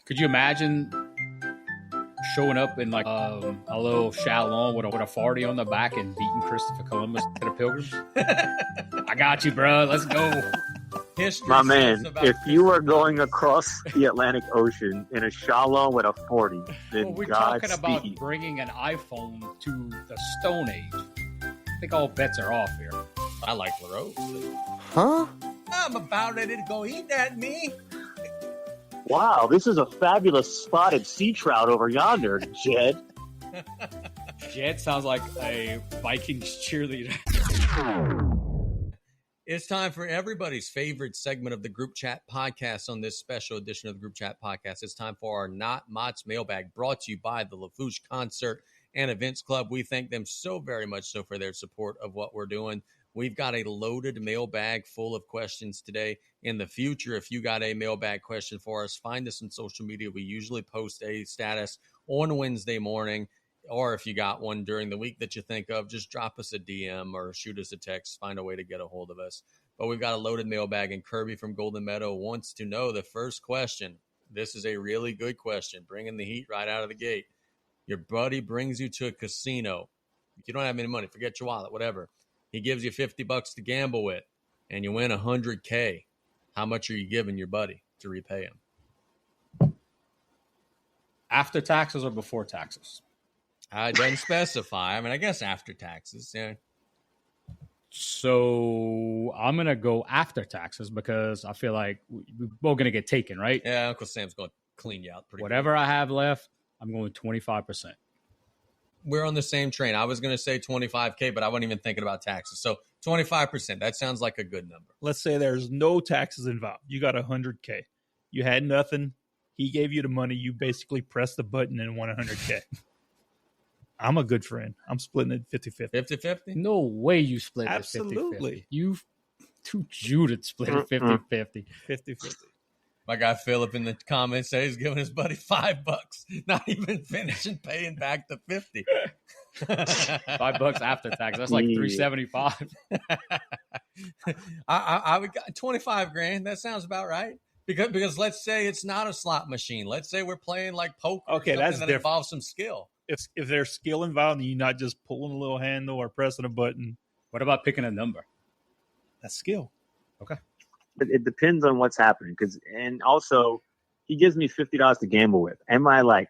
Could you imagine showing up in like a little shalom with a 40 on the back and beating Christopher Columbus to the Pilgrims? I got you, bro. Let's go. History My man, if you are Christopher going across the Atlantic Ocean in a shalom with a 40, then Well, we're God talking about speed. bringing an iPhone to the Stone Age. I think all bets are off here. I like LaRose. Huh? I'm about ready to go eat that, me. Wow, this is a fabulous spotted sea trout over yonder, Jed. Jed sounds like a Vikings cheerleader. It's time for everybody's favorite segment of the Group Chat Podcast on this special edition of the Group Chat Podcast. It's time for our Not Mott's Mailbag, brought to you by the LaFouche Concert and Events Club. We thank them so very much so for their support of what we're doing. We've got a loaded mailbag full of questions today. In the future, if you got a mailbag question for us, find us on social media. We usually post a status on Wednesday morning, or if you got one during the week that you think of, just drop us a DM or shoot us a text. Find a way to get a hold of us. But we've got a loaded mailbag, and Kirby from Golden Meadow wants to know the first question. This is a really good question, bringing the heat right out of the gate. Your buddy brings you to a casino. If you don't have any money, forget your wallet, whatever. He gives you $50 to gamble with, and you win $100K. How much are you giving your buddy to repay him? After taxes or before taxes? It doesn't specify. I mean, I guess after taxes. Yeah. So I'm going to go after taxes because I feel like we're both going to get taken, right? Yeah, Uncle Sam's going to clean you out pretty Whatever I have left, I'm going 25%. We're on the same train. I was going to say 25K, but I wasn't even thinking about taxes. So 25%, that sounds like a good number. Let's say there's no taxes involved. You got $100K. You had nothing. He gave you the money. You basically pressed the button and won $100K. I'm a good friend. I'm splitting it 50-50. 50-50? No way you split Absolutely. it 50-50. You too Judith split it 50-50. 50-50. My guy Philip in the comments says he's giving his buddy $5, not even finishing paying back the 50. $5 after tax. That's like $375. I would 25 grand. That sounds about right. Because let's say it's not a slot machine. Let's say we're playing like poker. Okay, that's that different. involves some skill. If there's skill involved and you're not just pulling a little handle or pressing a button, What about picking a number? that's skill. Okay. It depends on what's happening. And also, he gives me $50 to gamble with. Am I like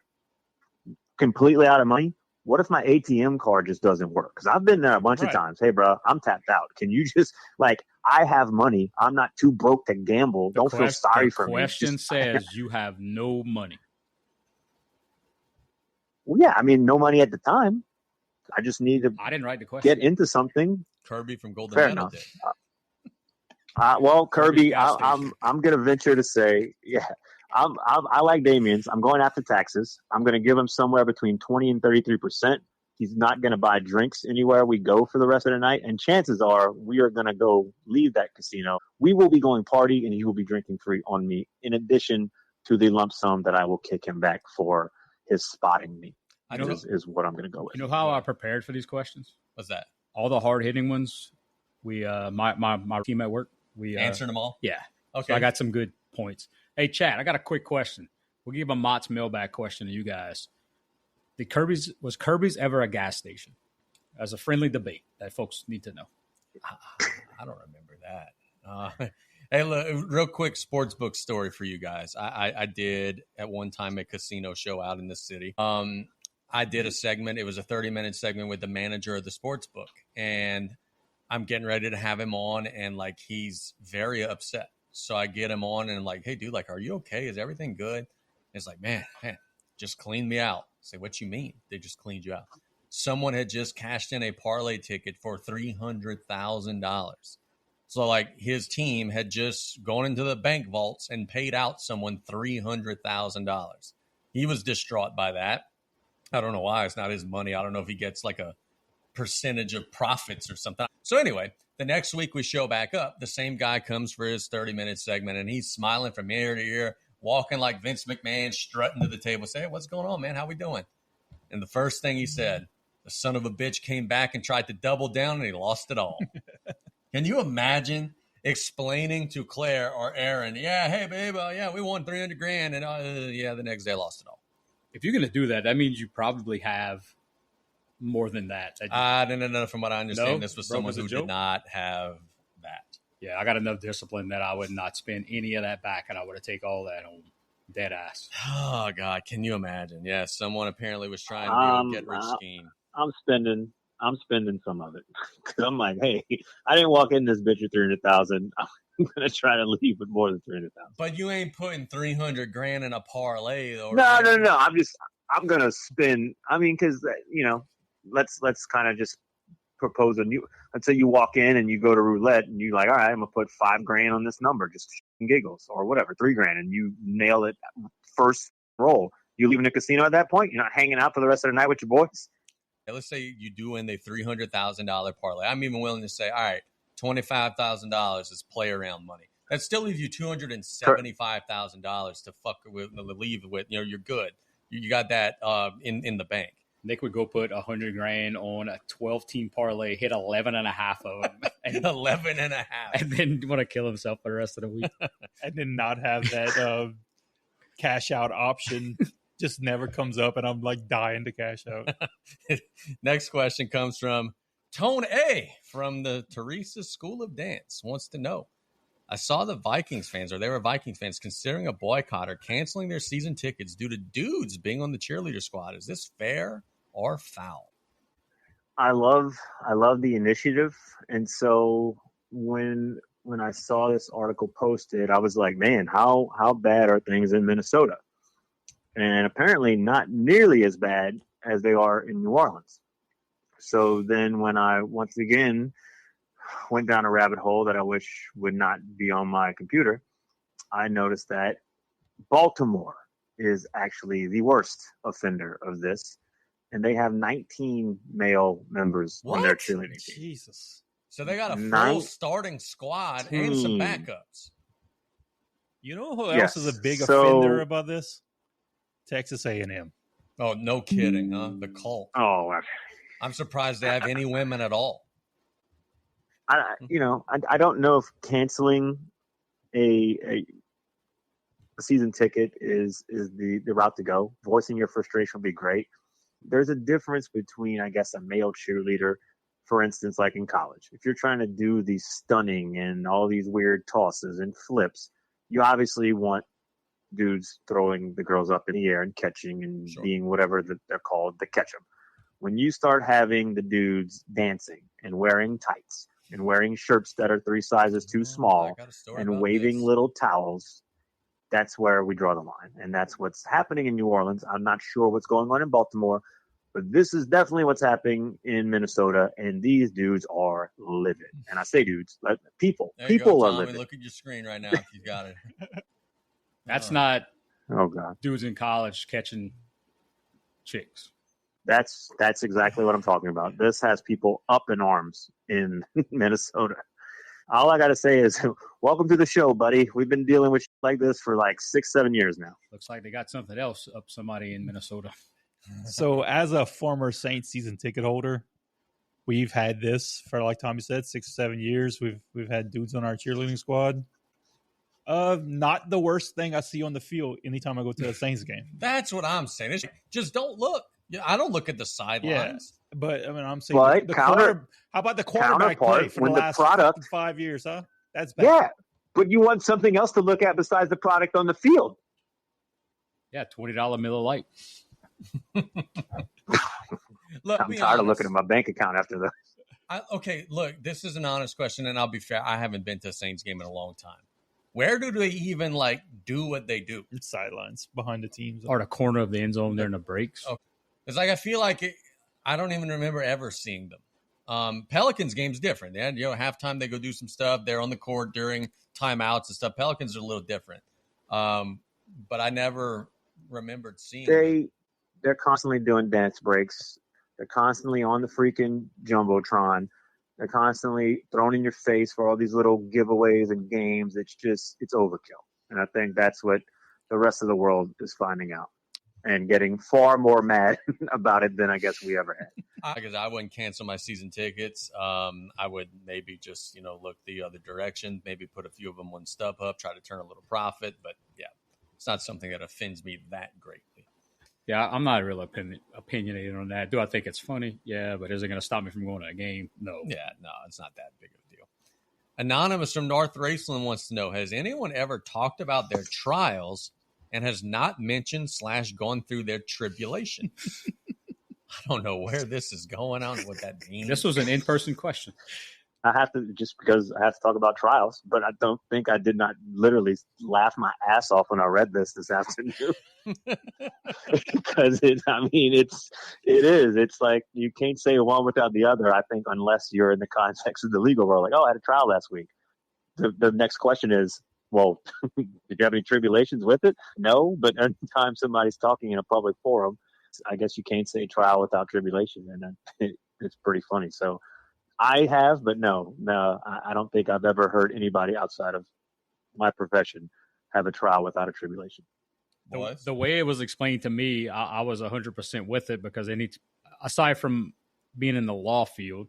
completely out of money? What if my ATM card just doesn't work? Because I've been there a bunch of times. Hey, bro, I'm tapped out. Can you just I have money. I'm not too broke to gamble. Don't feel sorry for me. The question says you have no money. Well, yeah, I mean, no money at the time. I just need to I didn't write the question. get into something. Kirby from Golden Fair Meadow enough. did. Well, Kirby, gas I'm gonna venture to say, yeah, I like Damien's. I'm going after taxes. I'm gonna give him somewhere between 20 and 33%. He's not gonna buy drinks anywhere we go for the rest of the night, and chances are we are gonna go leave that casino. We will be going party, and he will be drinking free on me. In addition to the lump sum that I will kick him back for his spotting me. Is what I'm gonna go with. You know how I prepared for these questions? What's that? All the hard hitting ones. We my team at work. We Answering them all? Yeah. Okay. So I got some good points. Hey, Chad, I got a quick question. We'll give a Mott's mailbag question to you guys. Was Kirby's ever a gas station? As a friendly debate that folks need to know. I don't remember that. Hey, look, real quick sports book story for you guys. I did at one time a casino show out in the city. I did a segment. It was a 30-minute segment with the manager of the sports book. And I'm getting ready to have him on, and he's very upset. So I get him on and hey, dude, are you okay? Is everything good? And it's man, just cleaned me out. I say, what you mean? They just cleaned you out. Someone had just cashed in a parlay ticket for $300,000. So his team had just gone into the bank vaults and paid out someone $300,000. He was distraught by that. I don't know why. It's not his money. I don't know if he gets a percentage of profits or something. So anyway, the next week we show back up. The same guy comes for his 30-minute segment, and he's smiling from ear to ear, walking like Vince McMahon, strutting to the table, saying, hey, what's going on, man? How we doing? And the first thing he said, the son of a bitch came back and tried to double down, and he lost it all. Can you imagine explaining to Claire or Aaron, yeah, hey, babe, we won $300,000. And the next day I lost it all. If you're going to do that, that means you probably have more than that. No. From what I understand, this was someone who did not have that. Yeah, I got enough discipline that I would not spend any of that back, and I would have taken all that home. Dead ass. Oh, God. Can you imagine? Yeah, someone apparently was trying to do a get-rich scheme. I'm spending some of it. Because I'm like, hey, I didn't walk in this bitch with $300,000. I'm going to try to leave with more than $300,000. But you ain't putting $300,000 in a parlay, though. No. I'm going to spend. I mean, because, let's kind of just propose let's say you walk in and you go to roulette and you're like, all right, I'm going to put $5,000 on this number, just giggles or whatever, $3,000, and you nail it first roll. You leaving the casino at that point? You're not hanging out for the rest of the night with your boys? Let's say you do win the $300,000 parlay. I'm even willing to say, all right, $25,000 is play around money. That still leaves you $275,000 to fuck with, leave with. You're good. You got that in the bank. Nick would go put $100,000 on a 12-team parlay, hit 11.5 of them, and 11.5, and then want to kill himself for the rest of the week, and then not have that cash out option. Just never comes up, and I'm like dying to cash out. Next question comes from Tone A from the Teresa School of Dance. Wants to know, I saw the Vikings fans, or they were Vikings fans, considering a boycott or canceling their season tickets due to dudes being on the cheerleader squad. Is this fair or foul? I love the initiative, and so when I saw this article posted, I was like, man, how bad are things in Minnesota? And apparently not nearly as bad as they are in New Orleans. So then when I once again went down a rabbit hole that I wish would not be on my computer, I noticed that Baltimore is actually the worst offender of this. And they have 19 male members on their cheerleading team. Jesus. So they got a full starting squad and some backups. You know who else is a big offender about this? Texas A&M. Oh, no kidding, huh? The cult. Oh, I'm surprised they have any women at all. I don't know if canceling a season ticket is the route to go. Voicing your frustration would be great. There's a difference between, I guess, a male cheerleader, for instance, like in college. If you're trying to do these stunning and all these weird tosses and flips, you obviously want dudes throwing the girls up in the air and catching and being whatever they're called, the catch 'em. When you start having the dudes dancing and wearing tights and wearing shirts that are 3 sizes too small and waving little towels, that's where we draw the line. And that's what's happening in New Orleans. I'm not sure what's going on in Baltimore, but this is definitely what's happening in Minnesota. And these dudes are livid. And I say dudes, people are livid. Look at your screen right now if you got it. That's not God, dudes in college catching chicks. That's exactly what I'm talking about. This has people up in arms in Minnesota. All I got to say is, welcome to the show, buddy. We've been dealing with shit like this for like 6-7 years now. Looks like they got something else up somebody in Minnesota. So as a former Saints season ticket holder, we've had this for, like Tommy said, 6 or 7 years. We've had dudes on our cheerleading squad. Not the worst thing I see on the field anytime I go to a Saints game. That's what I'm saying. Just don't look. I don't look at the sidelines. Yeah, but I mean, I'm saying how about the quarterback play for the last 5 years, huh? That's bad. Yeah, but you want something else to look at besides the product on the field. Yeah, $20 Miller Lite. Look, I'm tired of looking at my bank account after this. Okay, look, this is an honest question, and I'll be fair. I haven't been to a Saints game in a long time. Where do they even do what they do? It's sidelines behind the teams, or the corner of the end zone during the breaks. Okay. It's like I feel like I don't even remember ever seeing them. Pelicans game's different. They had, halftime they go do some stuff. They're on the court during timeouts and stuff. Pelicans are a little different. But I never remembered seeing they're constantly doing dance breaks. They're constantly on the freaking Jumbotron. They're constantly thrown in your face for all these little giveaways and games. It's overkill. And I think that's what the rest of the world is finding out. and getting far more mad about it than I guess we ever had. Because I wouldn't cancel my season tickets. I would maybe just, look the other direction, maybe put a few of them on StubHub, try to turn a little profit. But yeah, it's not something that offends me that greatly. Yeah, I'm not real opinionated on that. Do I think it's funny? Yeah, but is it going to stop me from going to a game? No. Yeah, no, it's not that big of a deal. Anonymous from North Raceland wants to know, has anyone ever talked about their trials and has not mentioned / gone through their tribulation? I don't know where this is going on, what that means. This was an in-person question. I have to, just because I have to talk about trials, but I don't think I did not literally laugh my ass off when I read this afternoon. Because it is. It's like you can't say one without the other, I think, unless you're in the context of the legal world. Like, oh, I had a trial last week. The next question is, well, did you have any tribulations with it? No, but anytime somebody's talking in a public forum, I guess you can't say trial without tribulation, and it's pretty funny. So I have, but no, I don't think I've ever heard anybody outside of my profession have a trial without a tribulation. The way it was explained to me, I was 100% with it, because aside from being in the law field,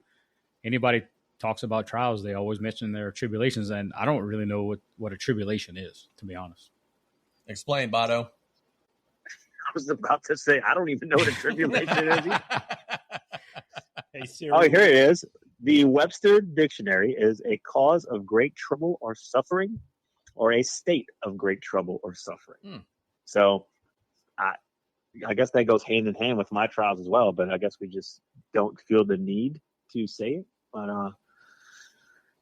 anybody talks about trials, they always mention their tribulations, and I don't really know what a tribulation is, to be honest. Explain, Bato. I was about to say, I don't even know what a tribulation is. Hey, Siri. Oh, here it is. The Webster Dictionary is a cause of great trouble or suffering, or a state of great trouble or suffering. So I guess that goes hand in hand with my trials as well, but I guess we just don't feel the need to say it. But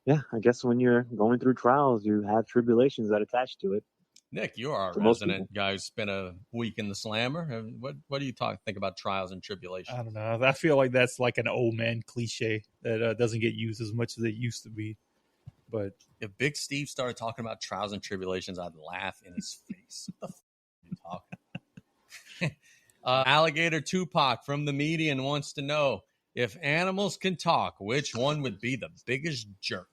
yeah, I guess when you're going through trials, you have tribulations that attach to it. Nick, you are a resident guy who spent a week in the Slammer. What do you think about trials and tribulations? I don't know. I feel like that's like an old man cliche that doesn't get used as much as it used to be. But if Big Steve started talking about trials and tribulations, I'd laugh in his face. What the are you talking about? Alligator Tupac from the Median wants to know, if animals can talk, which one would be the biggest jerk?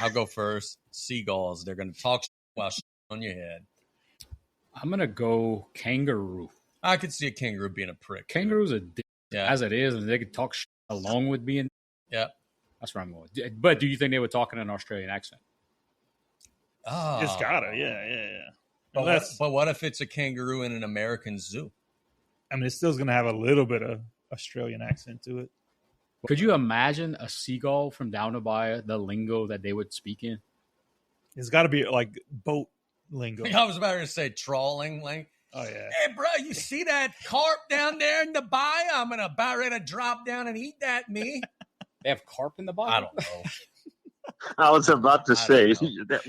I'll go first. Seagulls. They're going to talk while on your head. I'm going to go kangaroo. I could see a kangaroo being a prick. Kangaroo's a dick as it is, and they could talk along with being. Yeah. That's where I'm going. But do you think they were talking in an Australian accent? Oh. Just gotta. Yeah. But what if it's a kangaroo in an American zoo? I mean, it's still going to have a little bit of Australian accent to it. Could you imagine a seagull from down by the lingo that they would speak in? It's got to be like boat lingo. I was about to say trawling. Like, oh, yeah. Hey, bro, you see that carp down there in the bay? I'm about ready to drop down and eat that, me. They have carp in the bay? I don't know. I was about to say,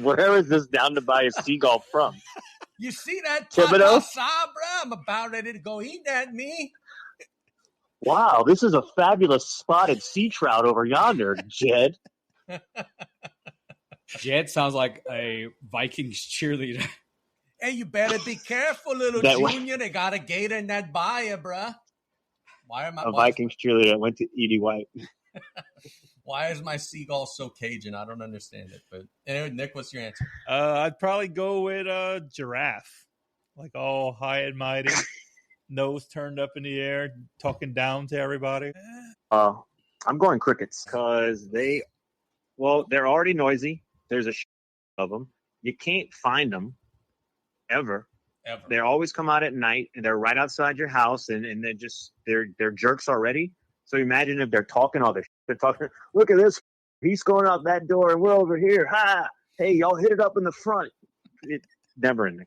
where is this down to buy a seagull from? You see that Thibodeau? bro? I'm about ready to go eat that, me. Wow, this is a fabulous spotted sea trout over yonder, Jed. Jed sounds like a Vikings cheerleader. Hey, you better be careful, little junior. They got a gator in that bayou, bruh. Vikings cheerleader that went to Edie White. Why is my seagull so Cajun? I don't understand it. But anyway, Nick, what's your answer? I'd probably go with a giraffe. Like all high and mighty, nose turned up in the air, talking down to everybody. I'm going crickets because they're already noisy. There's a of them. You can't find them ever. They always come out at night, and they're right outside your house, and they're jerks already. So imagine if they're talking all this. They're talking. Look at this. He's going out that door, and we're over here. Ha! Hey, y'all hit it up in the front. It never ending.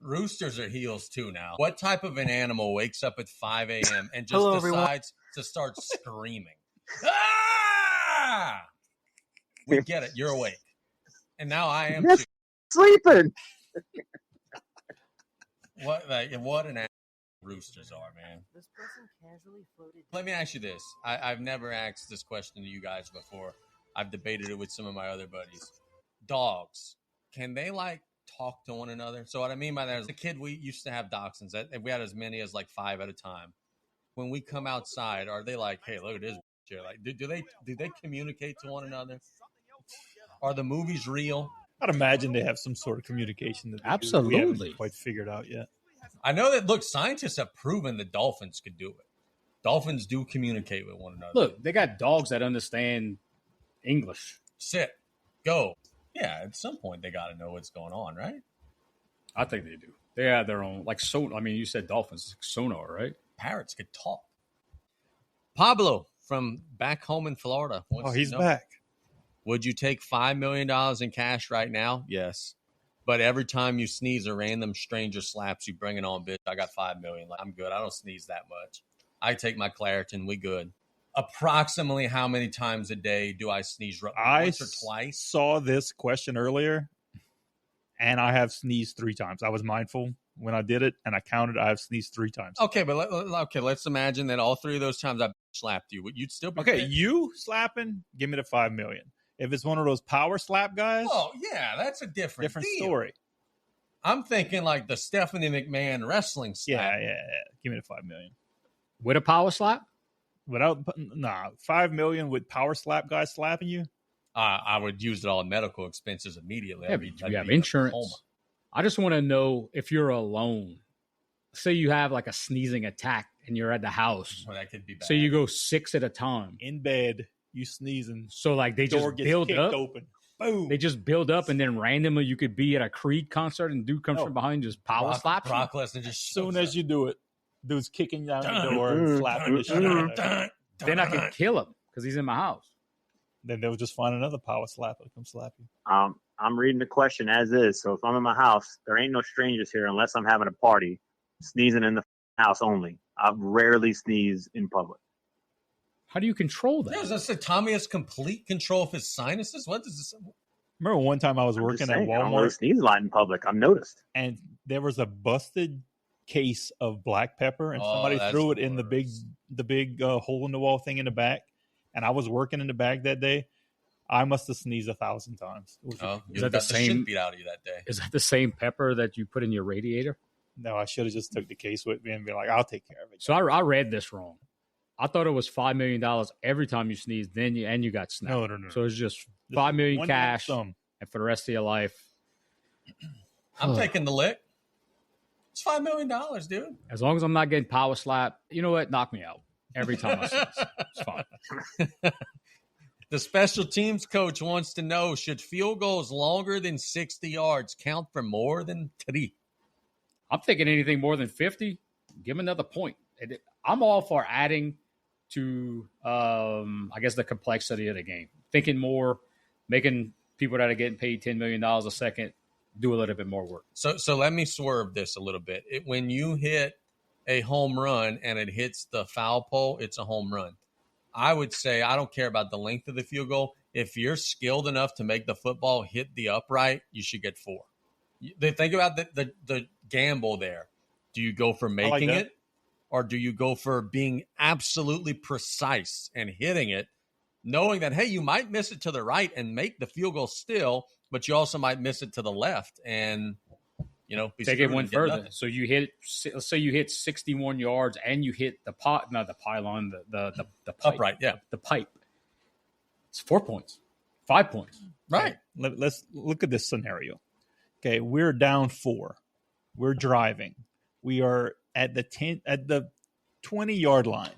Roosters are heels too now. What type of an animal wakes up at 5 a.m. and just decides to start screaming? Ah! We get it. You're awake. And now I am too. Sleeping. What an animal roosters are, man. This person casually floated. Let me ask you this. I've never asked this question to you guys before. I've debated it with some of my other buddies. Dogs, can they talk to one another? So what I mean by that is, as a kid, we used to have dachshunds. We had as many as 5 at a time. When we come outside, are they like, hey, look at this? Do they communicate to one another? Are the movies real? I'd imagine they have some sort of communication that absolutely we haven't quite figured out yet. I know that, look, scientists have proven that dolphins could do it. Dolphins do communicate with one another. Look, they got dogs that understand English. Sit. Go. Yeah, at some point they got to know what's going on, right? I think they do. They have their own, like, I mean, you said dolphins, sonar, right? Parrots could talk. Pablo from back home in Florida. He's back. Would you take $5 million in cash right now? Yes. But every time you sneeze, a random stranger slaps you, bring it on, bitch. I got $5 million. Like, I'm good. I don't sneeze that much. I take my Claritin. We good. Approximately how many times a day do I sneeze? Once or twice? Saw this question earlier, and I have sneezed 3 times. I was mindful when I did it, and I counted. I have sneezed 3 times. Okay, but let's imagine that all 3 of those times I slapped you. You'd still be okay. fit? You slapping? Give me the $5 million. If it's one of those power slap guys, oh yeah, that's a different deal. Story. I'm thinking like the Stephanie McMahon wrestling slap. Yeah. Give me the $5 million with a power slap. $5 million with power slap guys slapping you. I would use it all in medical expenses immediately. Yeah, but you have insurance. I just want to know if you're alone. Say you have like a sneezing attack and you're at the house. Well, that could be bad. So you go 6 at a time in bed. You sneezing. So like they just build up. Open. Boom. They just build up, and then randomly you could be at a Creed concert and dude comes from behind, just power slaps. Brock Lesnar just as soon as you do it, dude's kicking down the door and slapping the shit out of it. Then I could kill him because he's in my house. Then they'll just find another power slapper to come slap you. I'm reading the question as is. So if I'm in my house, there ain't no strangers here unless I'm having a party. Sneezing in the house only. I rarely sneeze in public. How do you control that? Yeah, as I said, Tommy has complete control of his sinuses. What does this? Remember one time I was working at Walmart. I don't really sneeze a lot in public. I've noticed. And there was a busted case of black pepper, and somebody threw it in the big hole in the wall thing in the back. And I was working in the back that day. I must have sneezed 1,000 times. Is that the same? Beat out of you that day. Is that the same pepper that you put in your radiator? No, I should have just took the case with me and be like, "I'll take care of it." So I read this wrong. I thought it was $5 million every time you sneeze, then you got snapped. No. So it's just $5 million cash, and for the rest of your life. I'm taking the lick. It's $5 million, dude. As long as I'm not getting power slap, you know what? Knock me out every time I sneeze. It's fine. The special teams coach wants to know, should field goals longer than 60 yards count for more than 3? I'm thinking anything more than 50, give him another point. I'm all for adding to, I guess, the complexity of the game. Thinking more, making people that are getting paid $10 million a second do a little bit more work. So let me swerve this a little bit. When you hit a home run and it hits the foul pole, it's a home run. I would say I don't care about the length of the field goal. If you're skilled enough to make the football hit the upright, you should get 4. Think about the gamble there. Do you go for making it? Or do you go for being absolutely precise and hitting it, knowing that, hey, you might miss it to the right and make the field goal still, but you also might miss it to the left and, take it one further. Nothing. So let's say you hit 61 yards and you hit the pylon, the pipe. Upright, yeah. The pipe. It's 4 points, 5 points. Right. Let's look at this scenario. Okay, we're down 4. We're driving. We are at the 20-yard line.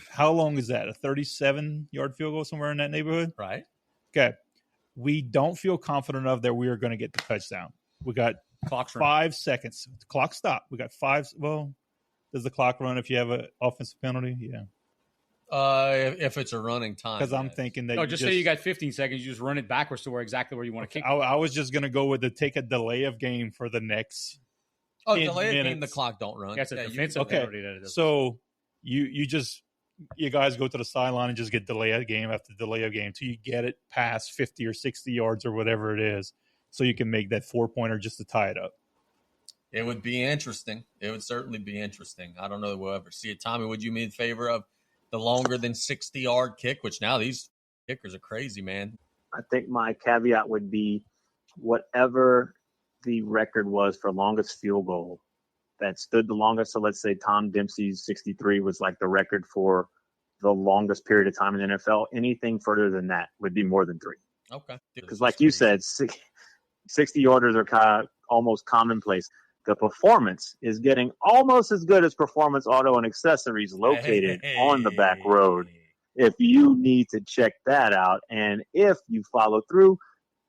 How long is that? A 37-yard field goal somewhere in that neighborhood? Right. Okay. We don't feel confident enough that we are going to get the touchdown. We got clock's 5 seconds. The clock stopped. We got 5. Well, does the clock run if you have an offensive penalty? Yeah. If it's a running time. Because I'm thinking that say you got 15 seconds, you just run it backwards to exactly where you want to kick. I was just going to go with take a delay of game for the next. Delay of game, the clock don't run. That's a defensive penalty. That it does. So you guys go to the sideline and just get delay of game after delay of game till you get it past 50 or 60 yards or whatever it is, so you can make that 4-pointer just to tie it up. It would be interesting. It would certainly be interesting. I don't know that we'll ever see it. Tommy, would you be in favor of the longer than 60-yard kick, which now these kickers are crazy, man? I think my caveat would be whatever the record was for longest field goal that stood the longest. So let's say Tom Dempsey's 63 was like the record for the longest period of time in the NFL. Anything further than that would be more than 3. Okay. Because like you said, 60-yarders are kind of almost commonplace. The Performance is getting almost as good as Performance Auto and Accessories located on the back road. If you need to check that out, and if you follow through,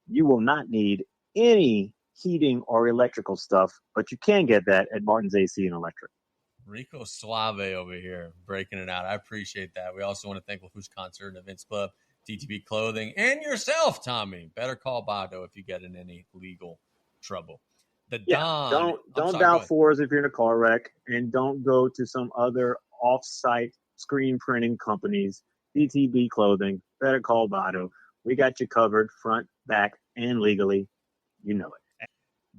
you will not need any heating or electrical stuff, but you can get that at Martin's AC and Electric. Rico Suave over here breaking it out. I appreciate that. We also want to thank LaFouche Concert Events Club, DTB Clothing, and yourself, Tommy. Better call Bado if you get in any legal trouble. Don. Don't dial fours if you're in a car wreck, and don't go to some other off-site screen printing companies. DTB Clothing, better call Bado. We got you covered front, back, and legally. You know it.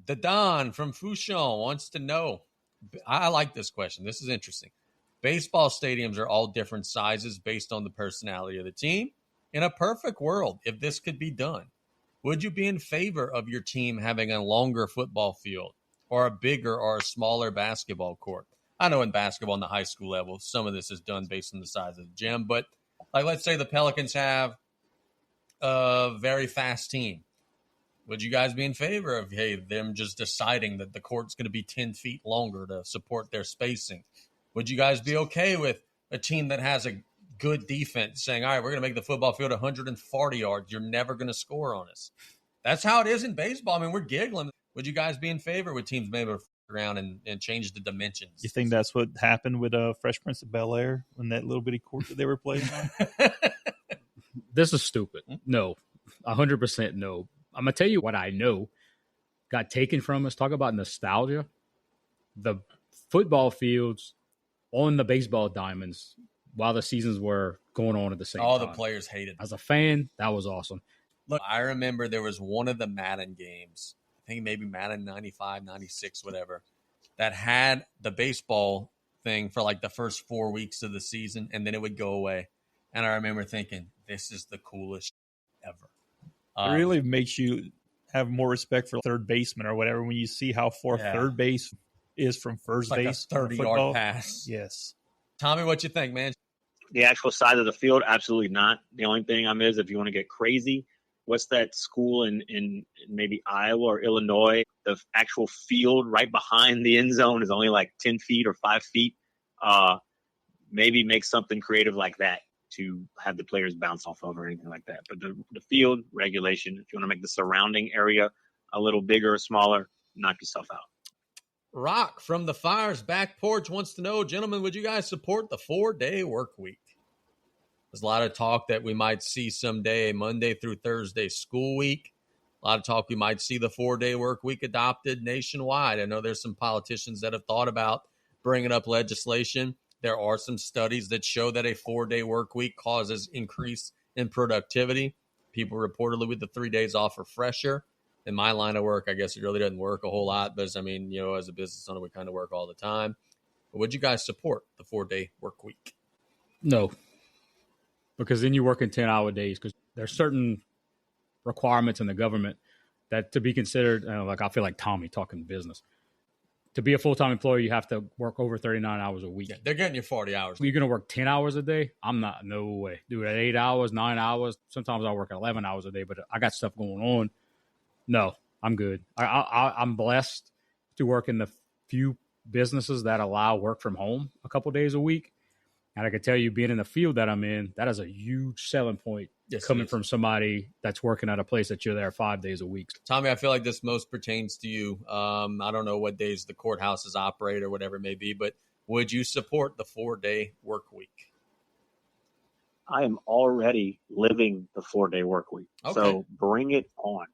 The Don from Fouchon wants to know. I like this question. This is interesting. Baseball stadiums are all different sizes based on the personality of the team. In a perfect world, if this could be done, would you be in favor of your team having a longer football field or a bigger or a smaller basketball court? I know in basketball in the high school level, some of this is done based on the size of the gym, but like let's say the Pelicans have a very fast team. Would you guys be in favor of, them just deciding that the court's going to be 10 feet longer to support their spacing? Would you guys be okay with a team that has a good defense saying, all right, we're going to make the football field 140 yards. You're never going to score on us. That's how it is in baseball. I mean, we're giggling. Would you guys be in favor with teams maybe around and change the dimensions? You think that's what happened with Fresh Prince of Bel-Air when that little bitty court that they were playing on? This is stupid. No, 100% no. I'm going to tell you what I know got taken from us. Talk about nostalgia. The football fields on the baseball diamonds while the seasons were going on at the same time. All the players hated it. As a fan, that was awesome. Look, I remember there was one of the Madden games, I think maybe Madden 95, 96, whatever, that had the baseball thing for like the first 4 weeks of the season, and then it would go away. And I remember thinking, this is the coolest ever. It really makes you have more respect for third baseman or whatever when you see how far third base is from first base. Like a 30-yard pass. Yes. Tommy, what you think, man? The actual size of the field, absolutely not. The only thing is, if you want to get crazy, what's that school in maybe Iowa or Illinois? The actual field right behind the end zone is only like 10 feet or 5 feet. Maybe make something creative like that to have the players bounce off of or anything like that. But the field regulation, if you want to make the surrounding area a little bigger or smaller, knock yourself out. Rock from the Fire's back porch wants to know, gentlemen, would you guys support the 4-day work week? There's a lot of talk that we might see someday a Monday through Thursday school week. A lot of talk we might see the 4-day work week adopted nationwide. I know there's some politicians that have thought about bringing up legislation. There are some studies that show that a 4-day work week causes increase in productivity. People reportedly with the 3 days off are fresher. In my line of work, I guess it really doesn't work a whole lot. But, I mean, as a business owner, we kind of work all the time. But would you guys support the 4-day work week? No. Because then you're working 10-hour days because there's certain requirements in the government that to be considered, I feel like Tommy talking business. To be a full-time employee, you have to work over 39 hours a week. Yeah, they're getting you 40 hours. You're going to work 10 hours a day? I'm not. No way. Do it at 8 hours, 9 hours. Sometimes I work 11 hours a day, but I got stuff going on. No, I'm good. I'm blessed to work in the few businesses that allow work from home a couple days a week. And I can tell you, being in the field that I'm in, that is a huge selling point coming from somebody that's working at a place that you're there 5 days a week. Tommy, I feel like this most pertains to you. I don't know what days the courthouses operate or whatever it may be, but would you support the 4-day work week? I am already living the 4-day work week. Okay. So bring it on.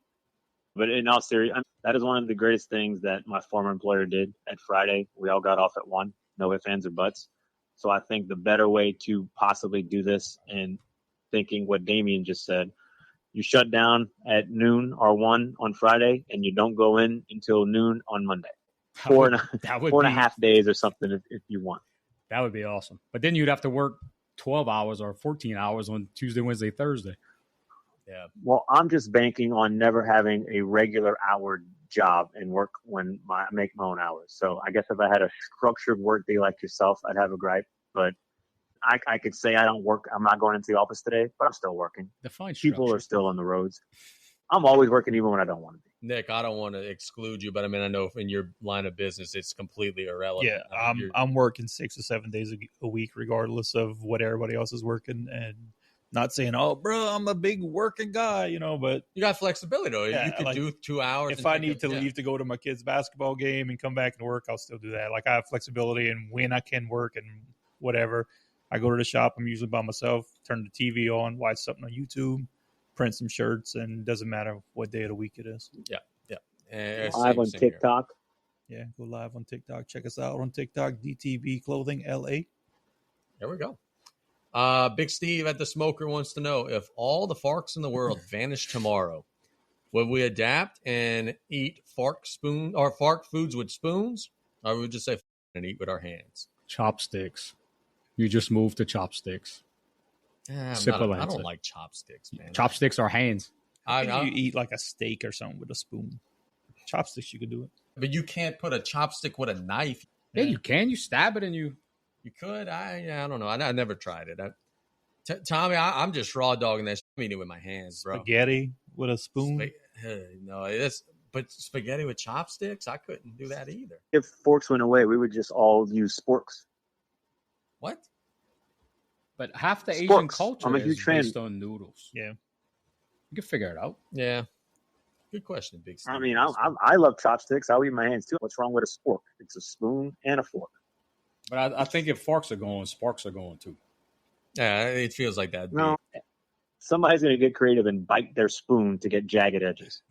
But in all seriousness, that is one of the greatest things that my former employer did at Friday. We all got off at 1, no ifs, ands, or buts. So I think the better way to possibly do this, and thinking what Damien just said, you shut down at noon or 1 on Friday, and you don't go in until noon on Monday. Four and a half days or something if you want. That would be awesome. But then you'd have to work 12 hours or 14 hours on Tuesday, Wednesday, Thursday. Yeah. Well, I'm just banking on never having a regular hour job and work when I make my own hours. So I guess if I had a structured work day like yourself, I'd have a gripe. But I could say I don't work. I'm not going into the office today, but I'm still working. Define People are still on the roads. I'm always working even when I don't want to be. Nick, I don't want to exclude you, but I mean, I know in your line of business, it's completely irrelevant. Yeah, I'm working 6 or 7 days a week, regardless of what everybody else is working, and not saying, "Oh, bro, I'm a big working guy," but you got flexibility though. Yeah, You could like, do 2 hours. if I need to leave to go to my kid's basketball game and come back and work, I'll still do that. Like, I have flexibility, and when I can work and whatever, I go to the shop. I'm usually by myself. Turn the TV on, watch something on YouTube, print some shirts, and it doesn't matter what day of the week it is. Yeah. Live on TikTok. Yeah, go live on TikTok. Check us out on TikTok, DTB Clothing LA. There we go. Big Steve at the Smoker wants to know, if all the forks in the world vanish tomorrow, would we adapt and eat fork foods with spoons, or would we just say and eat with our hands? Chopsticks. You just move to chopsticks. I Simple don't answer. like chopsticks, man. Chopsticks are hands. I think you eat like a steak or something with a spoon. Chopsticks, you could do it. But you can't put a chopstick with a knife. Yeah, you can. You stab it and you. You could. I don't know. I never tried it. Tommy, I'm just raw dogging that. I'm eating it with my hands, bro. Spaghetti with a spoon. But spaghetti with chopsticks, I couldn't do that either. If forks went away, we would just all use sporks. What? But half the Asian Sporks. culture I'm a is huge fan. based on noodles. Yeah. You can figure it out. Yeah. Good question, Big Steve. I mean, I love chopsticks. I'll eat my hands too. What's wrong with a spork? It's a spoon and a fork. But I think if forks are going, sporks are going too. Yeah, it feels like that. No, somebody's going to get creative and bite their spoon to get jagged edges.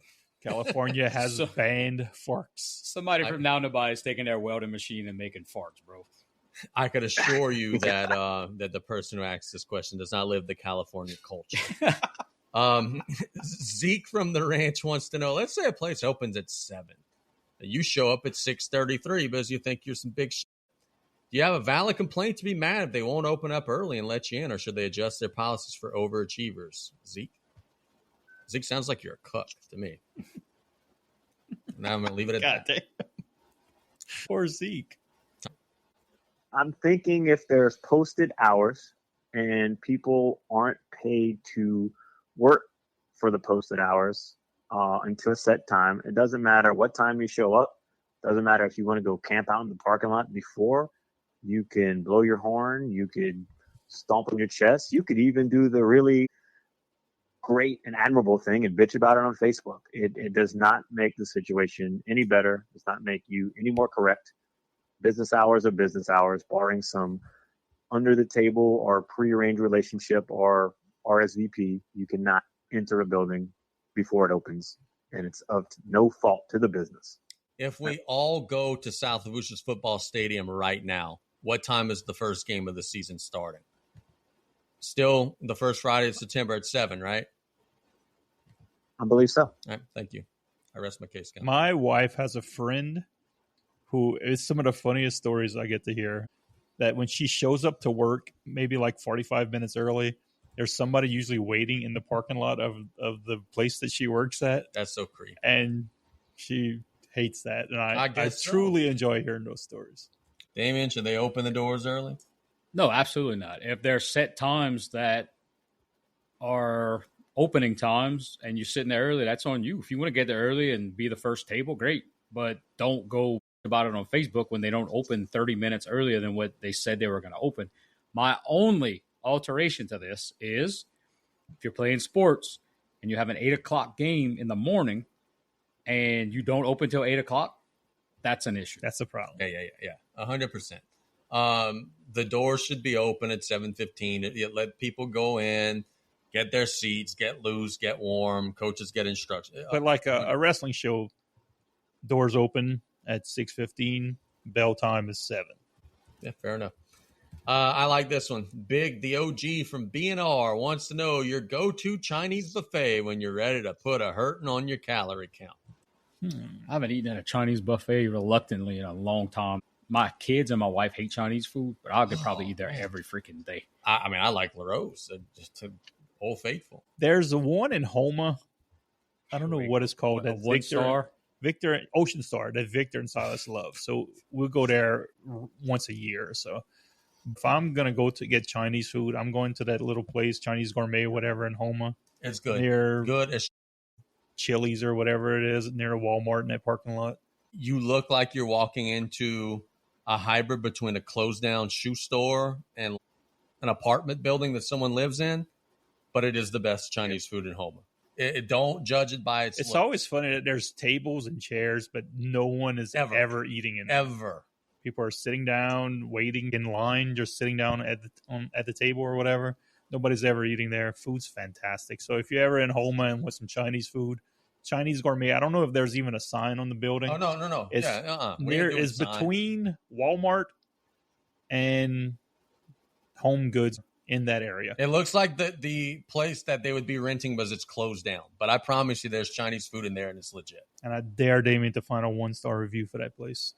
California has banned forks. Somebody from down the by is taking their welding machine and making forks, bro. I could assure you that that the person who asked this question does not live the California culture. Zeke from the ranch wants to know, let's say a place opens at 7. You show up at 6:33 because you think you're some big shit. Do you have a valid complaint to be mad if they won't open up early and let you in, or should they adjust their policies for overachievers? Zeke sounds like you're a cook to me. Now I'm going to leave it at God that. damn. Poor Zeke. I'm thinking if there's posted hours and people aren't paid to work for the posted hours until a set time, it doesn't matter what time you show up. Doesn't matter if you want to go camp out in the parking lot before. You can blow your horn. You could stomp on your chest. You could even do the really great and admirable thing and bitch about it on Facebook. It does not make the situation any better. It does not make you any more correct. Business hours are business hours, barring some under the table or prearranged relationship or RSVP. You cannot enter a building before it opens, and it's of no fault to the business. If we all go to South LaFouche's football stadium right now, what time is the first game of the season starting? Still the first Friday of September at 7, right? I believe so. All right, thank you. I rest my case. Guys. My wife has a friend who is some of the funniest stories I get to hear, that when she shows up to work, maybe like 45 minutes early, there's somebody usually waiting in the parking lot of the place that she works at. That's so creepy. And she hates that. And I guess truly enjoy hearing those stories. Damien, should they open the doors early? No, absolutely not. If there's set times that are opening times and you're sitting there early, that's on you. If you want to get there early and be the first table, great. But don't go about it on Facebook when they don't open 30 minutes earlier than what they said they were going to open. My only alteration to this is if you're playing sports and you have an 8 o'clock game in the morning and you don't open till 8 o'clock, that's an issue. That's a problem. Yeah. 100%. The doors should be open at 7:15. Let people go in, get their seats, get loose, get warm. Coaches get instructions. But like a wrestling show, doors open at 6:15. Bell time is 7. Yeah, fair enough. I like this one. Big, the OG from BNR wants to know your go-to Chinese buffet when you're ready to put a hurting on your calorie count. I haven't eaten at a Chinese buffet reluctantly in a long time. My kids and my wife hate Chinese food, but I could probably eat there every freaking day. I mean, I like LaRose, just to Old Faithful. There's a one in Homa. I don't know what it's called. That Victor Ocean Star that Victor and Silas love. So we'll go there once a year or so. If I'm gonna go to get Chinese food, I'm going to that little place, Chinese Gourmet, whatever, in Homa. It's good. They're good as Chili's or whatever it is near a Walmart in that parking lot. You look like you're walking into a hybrid between a closed down shoe store and an apartment building that someone lives in, but it is the best Chinese food in Houma. Don't judge it by its It's look. always funny that there's tables and chairs, but no one is ever eating in there. Ever. People are sitting down, waiting in line, just sitting down at the table or whatever. Nobody's ever eating there. Food's fantastic. So if you're ever in Houma and want some Chinese food, Chinese Gourmet, I don't know if there's even a sign on the building. Oh, no. It's it's between Walmart and Home Goods in that area. It looks like the place that they would be renting was it's closed down. But I promise you there's Chinese food in there and it's legit. And I dare Damien to find a 1-star review for that place.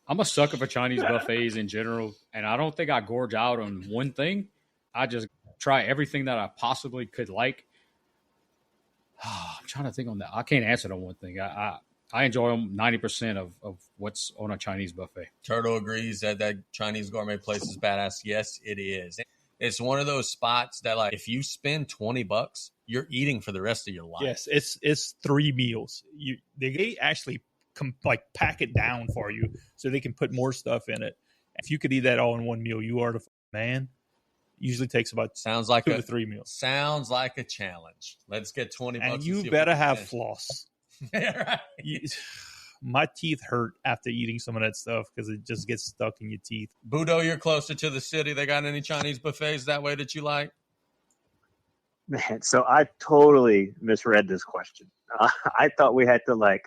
I'm a sucker for Chinese buffets in general, and I don't think I gorge out on one thing. I just try everything that I possibly could like. I'm trying to think on that. I can't answer on one thing. I enjoy 90% of what's on a Chinese buffet. Turtle agrees that Chinese Gourmet place is badass. Yes, it is. It's one of those spots that, like, if you spend $20, you're eating for the rest of your life. Yes, it's 3 meals. They actually pack it down for you so they can put more stuff in it. If you could eat that all in one meal, you are the man. Usually takes about 2 to 3 meals. Sounds like a challenge. Let's get $20. And you better have floss. Right. My teeth hurt after eating some of that stuff because it just gets stuck in your teeth. Budo, you're closer to the city. They got any Chinese buffets that way that you like? Man, so I totally misread this question. I thought we had to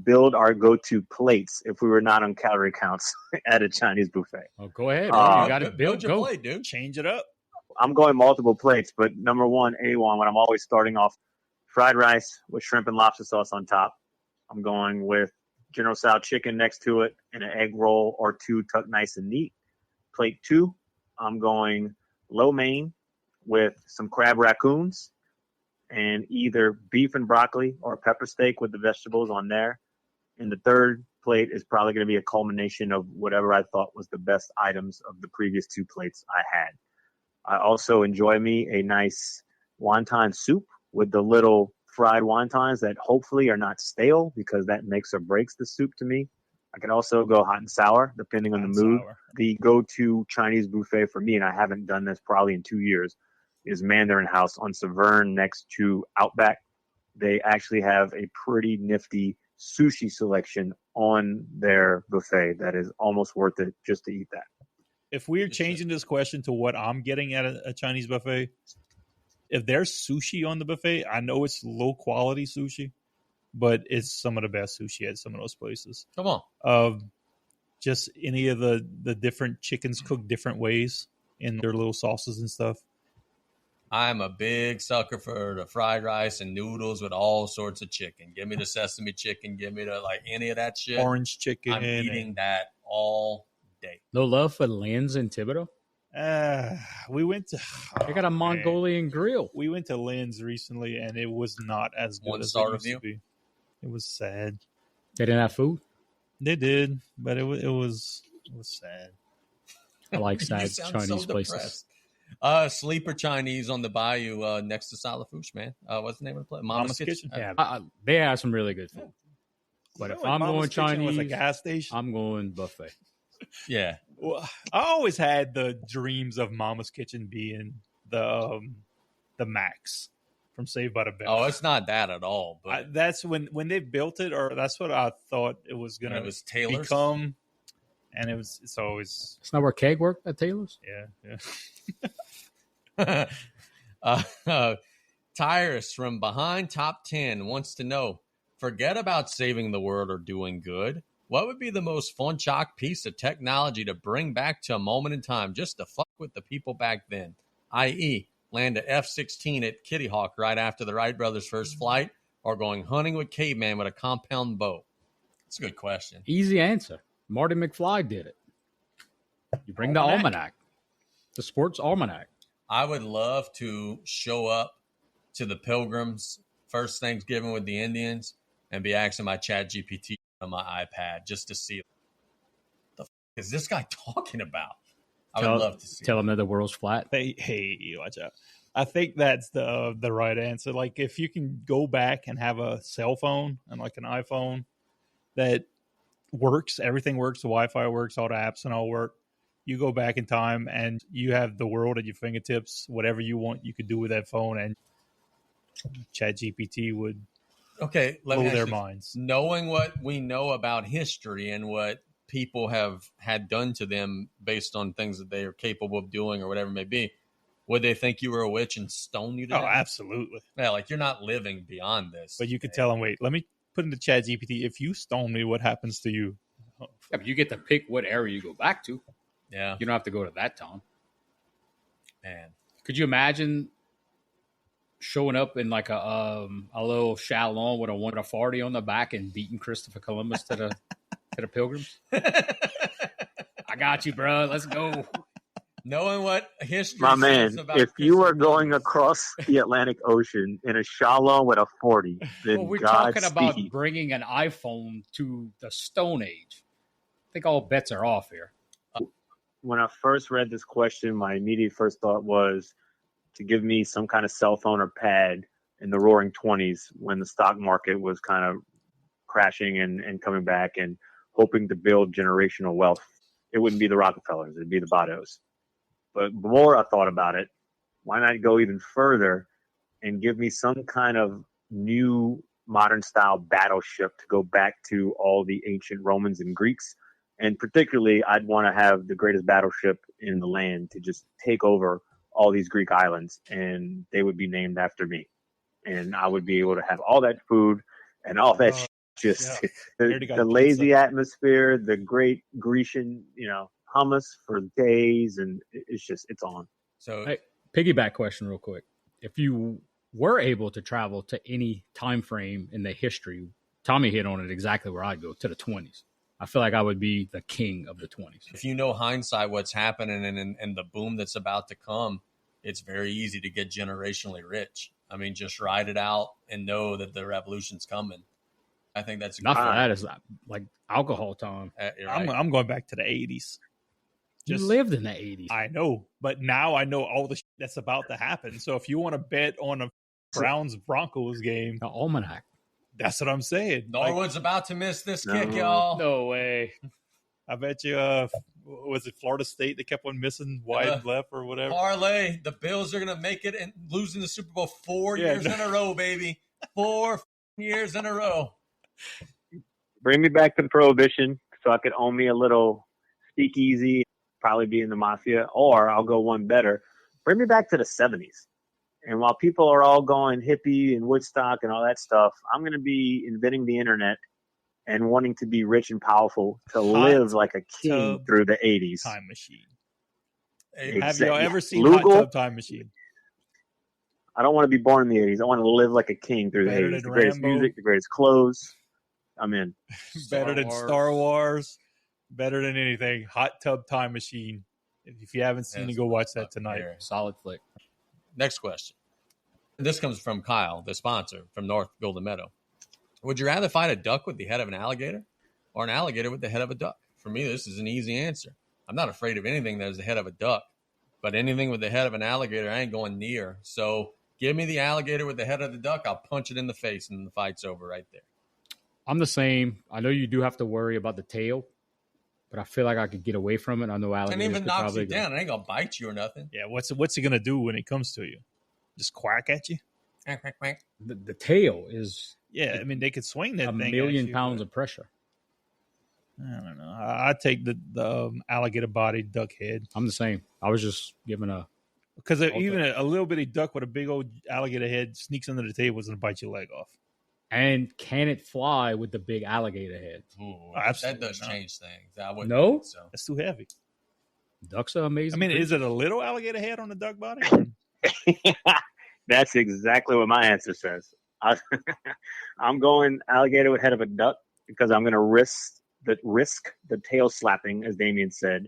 build our go-to plates if we were not on calorie counts at a Chinese buffet. Oh, go ahead. You got to build your plate, dude. Change it up. I'm going multiple plates, but number one, A1, when I'm always starting off, fried rice with shrimp and lobster sauce on top. I'm going with General Tso chicken next to it and an egg roll or 2 tucked nice and neat. Plate 2, I'm going lo mein with some crab raccoons and either beef and broccoli or pepper steak with the vegetables on there. And the third plate is probably going to be a culmination of whatever I thought was the best items of the previous 2 plates I had. I also enjoy me a nice wonton soup with the little fried wontons that hopefully are not stale because that makes or breaks the soup to me. I can also go hot and sour depending on the mood. The go-to Chinese buffet for me, and I haven't done this probably in 2 years, is Mandarin House on Severn next to Outback. They actually have a pretty nifty sushi selection on their buffet that is almost worth it just to eat that. If we're changing this question to what I'm getting at a Chinese buffet, if there's sushi on the buffet, I know it's low quality sushi, but it's some of the best sushi at some of those places. Come on. Just any of the different chickens cooked different ways in their little sauces and stuff. I'm a big sucker for the fried rice and noodles with all sorts of chicken. Give me the sesame chicken. Give me any of that shit. Orange chicken. I'm eating that all day. No love for Lynn's in Thibodeau? We went to. They got a Mongolian grill. We went to Lynn's recently, and it was not as good as it used to be. It was sad. They didn't have food? They did, but it was sad. I like sad Chinese places. Sleeper Chinese on the bayou next to LaFouche, man. What's the name of the place? Mama's Kitchen. Yeah, they have some really good food. But if I'm going Chinese, a gas station, I'm going buffet. Yeah. Well, I always had the dreams of Mama's Kitchen being the Max from Saved by the Bell. Oh, it's not that at all. But that's when they built it, or that's what I thought it was going to become. And it's always. It's not where Keg worked at Taylor's? Yeah. Tyrus from Behind Top 10 wants to know, forget about saving the world or doing good. What would be the most fun chalk piece of technology to bring back to a moment in time just to fuck with the people back then? I.e., land a F-16 at Kitty Hawk right after the Wright brothers' first flight, or going hunting with caveman with a compound bow? That's a good question. Easy answer. Marty McFly did it. You bring the almanac. The sports almanac. I would love to show up to the Pilgrims' first Thanksgiving with the Indians and be asking my ChatGPT on my iPad just to see what the is this guy talking about. I would love to see. Tell him that the world's flat. Hey, watch out. I think that's the right answer. Like, if you can go back and have a cell phone and like an iPhone that works, everything works, the Wi-Fi works, all the apps and all work. You go back in time and you have the world at your fingertips. Whatever you want, you could do with that phone, and ChatGPT would blow their minds. Knowing what we know about history and what people have had done to them based on things that they are capable of doing or whatever it may be, would they think you were a witch and stone you to death? Oh, absolutely. Yeah, like you're not living beyond this. But you could tell them, wait, let me put into ChatGPT, if you stone me, what happens to you? Yeah, but you get to pick what area you go back to. Yeah. You don't have to go to that town. Man. Could you imagine showing up in like a little shalom with a 140 on the back and beating Christopher Columbus to the pilgrims? I got you, bro. Let's go. Knowing what history My man, says about if you Christopher are going Columbus. across the Atlantic Ocean in a shalom with a 40, then Well, we're Godspeed. talking about bringing an iPhone to the Stone Age. I think all bets are off here. When I first read this question, my immediate first thought was to give me some kind of cell phone or pad in the roaring 20s when the stock market was kind of crashing and coming back and hoping to build generational wealth. It wouldn't be the Rockefellers. It'd be the Bados. But the more I thought about it, why not go even further and give me some kind of new modern style battleship to go back to all the ancient Romans and Greeks? And particularly, I'd want to have the greatest battleship in the land to just take over all these Greek islands, and they would be named after me. And I would be able to have all that food and all that the lazy atmosphere, the great Grecian, hummus for days, and it's on. So, hey, piggyback question real quick. If you were able to travel to any time frame in the history, Tommy hit on it exactly where I'd go, to the 20s. I feel like I would be the king of the 20s. if you know hindsight what's happening and the boom that's about to come, it's very easy to get generationally rich. I mean, just ride it out and know that the revolution's coming. I think that's enough of that is like alcohol time. You're right. I'm going back to the 80s. You lived in the 80s. I know, but now I know all the shit that's about to happen. So if you want to bet on a Browns-Broncos game, the almanac. That's what I'm saying. Norwood's about to miss this kick, y'all. No way. I bet you, was it Florida State that kept on missing wide left or whatever? Parlay. The Bills are going to make it and losing the Super Bowl 4 years in a row, baby. 4 years in a row. Bring me back to Prohibition so I could own me a little speakeasy, probably be in the mafia, or I'll go one better. Bring me back to the 70s. And while people are all going hippie and Woodstock and all that stuff, I'm going to be inventing the internet and wanting to be rich and powerful to live like a king through the 80s. Time machine. Exactly. Have you ever seen Lugal? Hot Tub Time Machine? I don't want to be born in the 80s. I want to live like a king through the 80s. The greatest music, the greatest clothes. I'm in. Better than Star Wars. Better than anything. Hot Tub Time Machine. If you haven't seen it, go watch that tonight. Solid flick. Next question. This comes from Kyle, the sponsor from North Golden Meadow. Would you rather fight a duck with the head of an alligator or an alligator with the head of a duck? For me, this is an easy answer. I'm not afraid of anything that is the head of a duck, but anything with the head of an alligator, I ain't going near. So give me the alligator with the head of the duck. I'll punch it in the face, and the fight's over right there. I'm the same. I know you do have to worry about the tail, but I feel like I could get away from it. I know alligators and even knocks you go down. It ain't gonna bite you or nothing. Yeah, what's it gonna do when it comes to you? Just quack at you? Quack, quack. The tail is I mean they could swing that a thing million pounds of pressure. I don't know. I take the alligator body duck head. I'm the same. I was just giving because even a little bitty duck with a big old alligator head sneaks under the table is gonna bite your leg off. And can it fly with the big alligator head? Ooh, absolutely that does change things. I wouldn't No? think so. That's too heavy. Ducks are amazing. I mean, creatures. is it a little alligator head on the duck body? That's exactly what my answer says. I'm going alligator with head of a duck because I'm going to risk the tail slapping, as Damien said,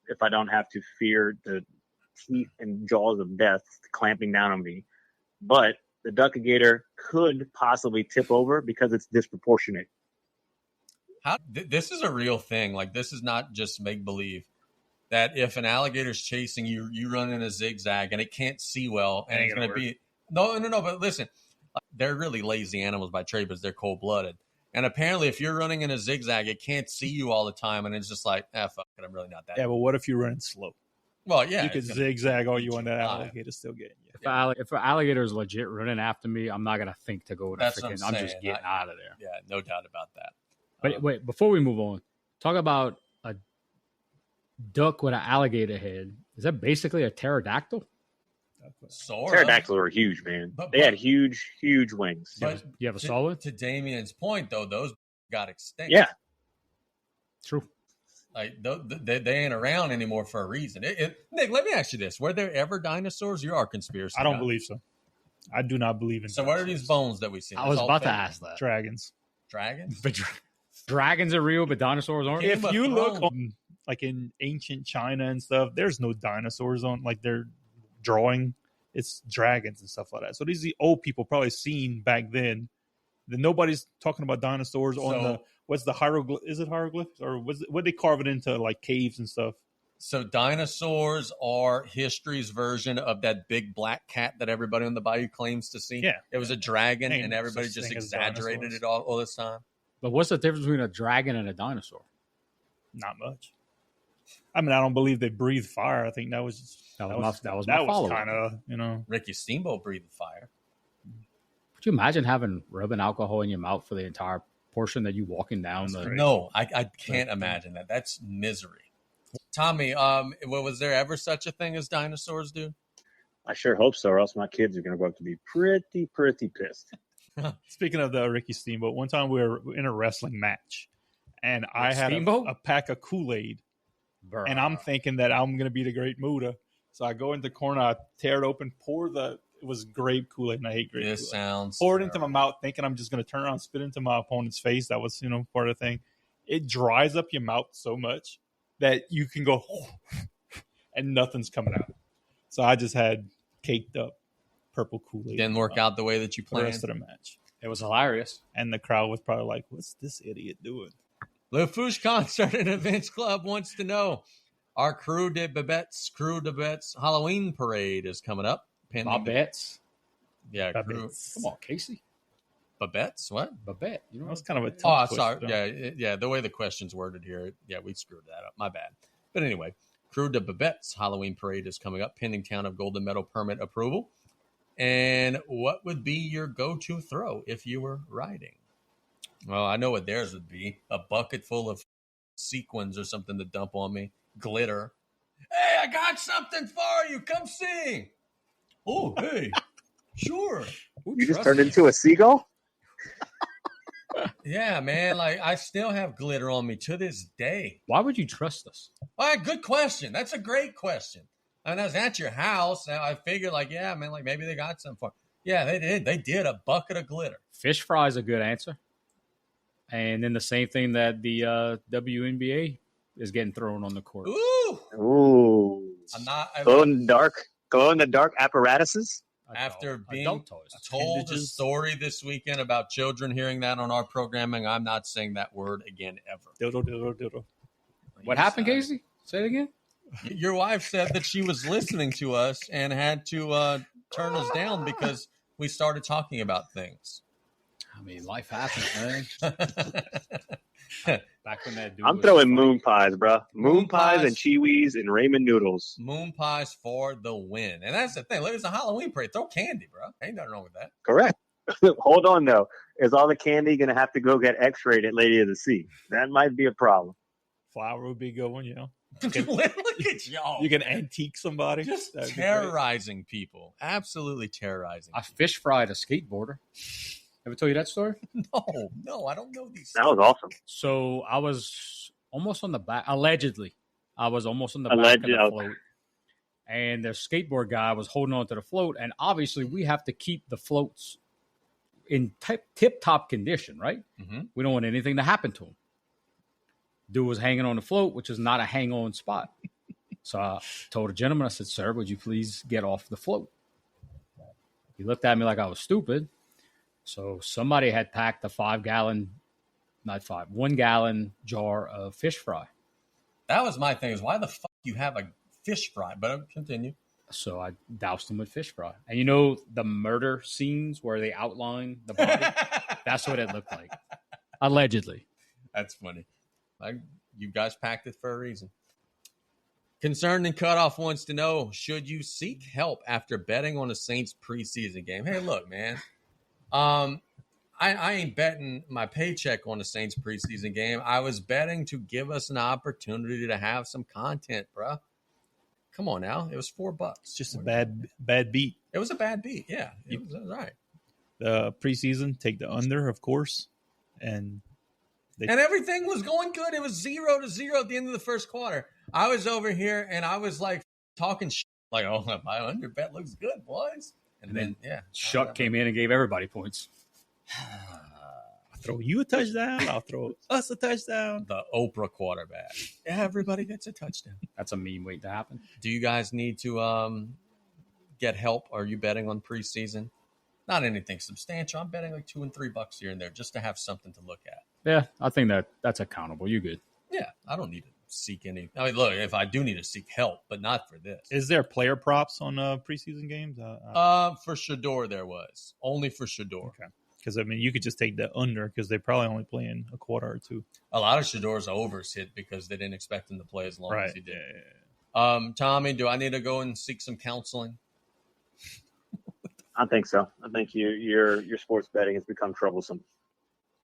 if I don't have to fear the teeth and jaws of death clamping down on me. But the duck-gator could possibly tip over because it's disproportionate. This is a real thing. Like, this is not just make-believe. that if an alligator's chasing you, you run in a zigzag and it can't see well, and it's going to be no. But listen, they're really lazy animals by trade, but they're cold blooded. And apparently, if you're running in a zigzag, it can't see you all the time, and it's just like, fuck it, I'm really not that. Yeah, but what if you're running slow? Well, yeah, you could zigzag all you want. That alligator's still getting you. If an alligator is legit running after me, I'm not gonna think to go to That's freaking. I'm just getting out of there. Yeah, no doubt about that. But wait, before we move on, talk about a duck with an alligator head. Is that basically a pterodactyl? Pterodactyls were huge, man. They had huge wings. But you have a solid? To Damien's point, though, those got extinct. Yeah. True. Like they ain't around anymore for a reason. Nick, let me ask you this: were there ever dinosaurs? You are conspiracy. I don't believe so. I do not believe in. So what are these bones that we see? I was about to ask that. Dragons. Dragons. But dragons are real, but dinosaurs aren't. If you look on, like in ancient China and stuff, there's no dinosaurs on like their drawing. It's dragons and stuff like that. So these are the old people probably seen back then. Then nobody's talking about dinosaurs on the what's the hieroglyph? Is it hieroglyphs or what they carve it into like caves and stuff? So dinosaurs are history's version of that big black cat that everybody on the bayou claims to see. Yeah, it was a dragon, and everybody just exaggerated it all this time. But what's the difference between a dragon and a dinosaur? Not much. I mean, I don't believe they breathe fire. I think that was kind of Ricky Steamboat breathed fire. Could you imagine having rubbing alcohol in your mouth for the entire portion that you walking down? No, I can't imagine that. That's misery. Tommy, was there ever such a thing as dinosaurs, dude? I sure hope so, or else my kids are going to grow up to be pretty pissed. Speaking of the Ricky Steamboat, one time we were in a wrestling match, and I had a pack of Kool-Aid, and I'm thinking that I'm going to be the Great Muda. So I go into the corner, I tear it open, it was grape Kool-Aid, and I hate grape Kool-Aid. This sounds Pour it into my mouth, thinking I'm just going to turn around and spit into my opponent's face. That was, part of the thing. It dries up your mouth so much that you can go, and nothing's coming out. So I just had caked up purple Kool-Aid. Didn't work out the way that you planned. The rest of the match. It was hilarious. And the crowd was probably like, what's this idiot doing? LaFouche Concert Events Club wants to know, our Crew de Babette's Halloween parade is coming up. Babette's? Yeah, Babette's. Come on, Casey. Babette's? What? Babette. That's kind of a tough sorry. Yeah, the way the question's worded here, we screwed that up. My bad. But anyway, Crew de Babette's Halloween parade is coming up, pending Town of Golden Meadow permit approval. And what would be your go-to throw if you were riding? Well, I know what theirs would be. A bucket full of sequins or something to dump on me. Glitter. Hey, I got something for you. Come see. Oh, hey. Sure. You just turned into a seagull? Yeah, man. Like, I still have glitter on me to this day. Why would you trust us? All right, good question. That's a great question. I mean, I was at your house. And I figured, maybe they got some for. Yeah, they did. They did a bucket of glitter. Fish fry is a good answer. And then the same thing that the WNBA is getting thrown on the court. Ooh. Glow in the dark apparatuses. After being told a story this weekend about children hearing that on our programming, I'm not saying that word again ever. Diddle. What happened, Casey? Say it again. Your wife said that she was listening to us and had to turn us down because we started talking about things. I mean, life happens, man. Back when that dude I'm throwing moon pies, bro. Moon pies and Chewies and ramen noodles. Moon pies for the win. And that's the thing. Look, it's a Halloween parade. Throw candy, bro. Ain't nothing wrong with that. Correct. Hold on, though. Is all the candy going to have to go get x-rayed at Lady of the Sea? That might be a problem. Flour would be a good one, Look at y'all. You can antique somebody. Just terrorizing people. Absolutely terrorizing. I fish fried a skateboarder. Ever tell you that story? No, I don't know these. That was awesome. So I was almost on the back. Allegedly, I was almost on the back of the float, and the skateboard guy was holding on to the float. And obviously, we have to keep the floats in tip-top condition, right? Mm-hmm. We don't want anything to happen to him. Dude was hanging on the float, which is not a hang-on spot. So I told a gentleman, I said, "Sir, would you please get off the float?" He looked at me like I was stupid. So somebody had packed a 1 gallon jar of fish fry. That was my thing. Is why the fuck you have a fish fry. But continue. So I doused them with fish fry. And you know the murder scenes where they outline the body? That's what it looked like. Allegedly. That's funny. You guys packed it for a reason. Concerned and Cutoff wants to know, should you seek help after betting on a Saints preseason game? Hey, look, man. I ain't betting my paycheck on the Saints preseason game. I was betting to give us an opportunity to have some content, bro. Come on now. It was $4. Just a bad beat. It was a bad beat. Yeah. It was all right. The preseason, take the under, of course. And everything was going good. It was 0-0 at the end of the first quarter. I was over here and I was like talking shit. Like, oh, my under bet looks good, boys. And then Shuck came in and gave everybody points. I'll throw you a touchdown. I'll throw us a touchdown. The Oprah quarterback. Everybody gets a touchdown. That's a meme waiting to happen. Do you guys need to get help? Are you betting on preseason? Not anything substantial. I'm betting like $2 and $3 here and there just to have something to look at. Yeah, I think that's accountable. You good? Yeah, I don't need to seek any. I mean, look, if I do need to seek help, but not for this. Is there player props on preseason games? For Shador there was. Only for Shador. Okay. Because, I mean, you could just take the under because they probably only play in a quarter or two. A lot of Shador's overs hit because they didn't expect him to play as long as he did. Yeah. Tommy, do I need to go and seek some counseling? I think so. I think your sports betting has become troublesome.